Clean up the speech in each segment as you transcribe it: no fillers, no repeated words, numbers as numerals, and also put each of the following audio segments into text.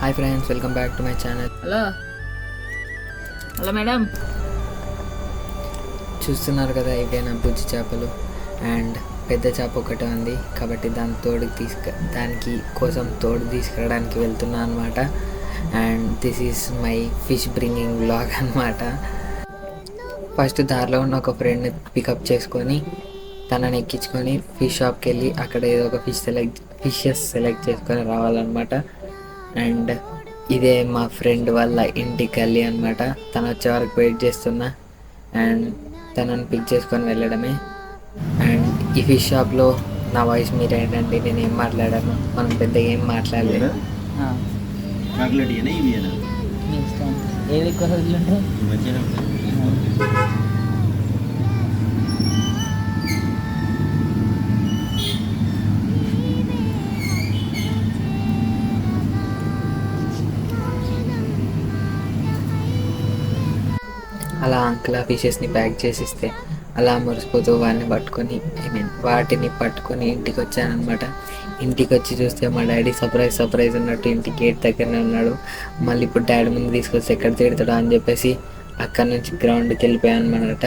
Hi friends, welcome back to my channel. Hello hello madam, చూస్తున్నారు కదా, ఇవే నా బుజ్జి చేపలు. అండ్ పెద్ద చేప ఒకటి ఉంది కాబట్టి దానికి కోసం తోడు తీసుకురావడానికి వెళ్తున్నా అనమాట. And this is my fish bringing vlog అనమాట. ఫస్ట్ దారిలో ఉన్న ఒక ఫ్రెండ్ని పికప్ చేసుకొని తనని ఎక్కించుకొని ఫిష్ షాప్కి వెళ్ళి అక్కడ ఏదో ఒక ఫిషెస్ సెలెక్ట్ చేసుకొని రావాలన్నమాట. అండ్ ఇదే మా ఫ్రెండ్ వాళ్ళ ఇంటికి వెళ్ళి అనమాట. తను వచ్చే వరకు వెయిట్ చేస్తున్నా అండ్ తనని పిక్ చేసుకొని వెళ్ళడమే. అండ్ ఈ ఫిష్ షాప్లో నా వాయిస్ మీరు ఏంటండి, నేను ఏం మాట్లాడాను, మనం పెద్దగా ఏం మాట్లాడలేదు. ఏవి ఎక్కువ రోజులు ఉంటాయి? అలా అంకుల్ ఆ ఫిషెస్ని ప్యాక్ చేసిస్తే అలా మురిసిపోతూ వాటిని పట్టుకొని ఇంటికి వచ్చానమాట. ఇంటికి వచ్చి చూస్తే మా డాడీ సర్ప్రైజ్ ఉన్నట్టు ఇంటి గేట్ దగ్గరనే ఉన్నాడు. మళ్ళీ ఇప్పుడు డాడీ ముందు తీసుకొచ్చి ఎక్కడ తిడతాడా అని చెప్పేసి అక్కడ నుంచి గ్రౌండ్కి వెళ్ళిపోయాను అనమాట.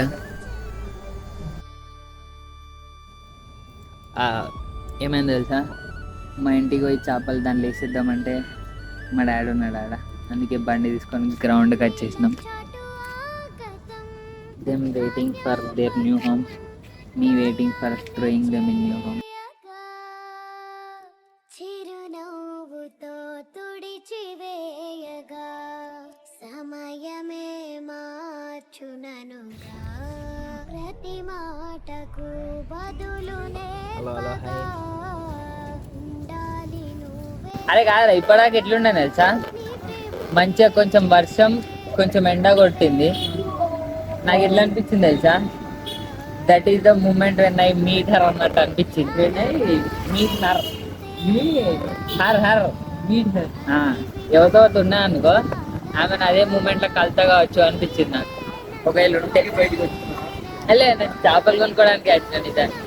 ఏమైంది తెలుసా, మా ఇంటికి పోయి చేపలు దాన్ని వేసేద్దామంటే మా డాడీ ఉన్నాడు ఆడ. అందుకే బండి తీసుకొని గ్రౌండ్కి వచ్చేసినాం. them waiting for their new home, me waiting for throwing them in new home. చిరునవ్వుతో తుడిచివేయగా సమయమే మార్చుననుగా ప్రతి మాటకు బదులునే ఉండాలి నువ్వే. అరే కాదురా, ఇప్పటిదాకా ఎట్లుండే తెలుసా, మంచిగా కొంచెం వర్షం కొంచెం ఎండ కొట్టింది. నాకు ఎట్లా అనిపించింది తెలుసా, that is the moment when I meet her అన్నట్టు అనిపించింది. ఎవరితో ఉన్నా అనుకో, ఆమెను అదే మూమెంట్లో కలుతా కావచ్చు అనిపించింది నాకు. ఒకవేళ ఉంటే బయటకు వచ్చి నేను చేపలు కొనుక్కోవడానికి వచ్చిన నిజాన్ని.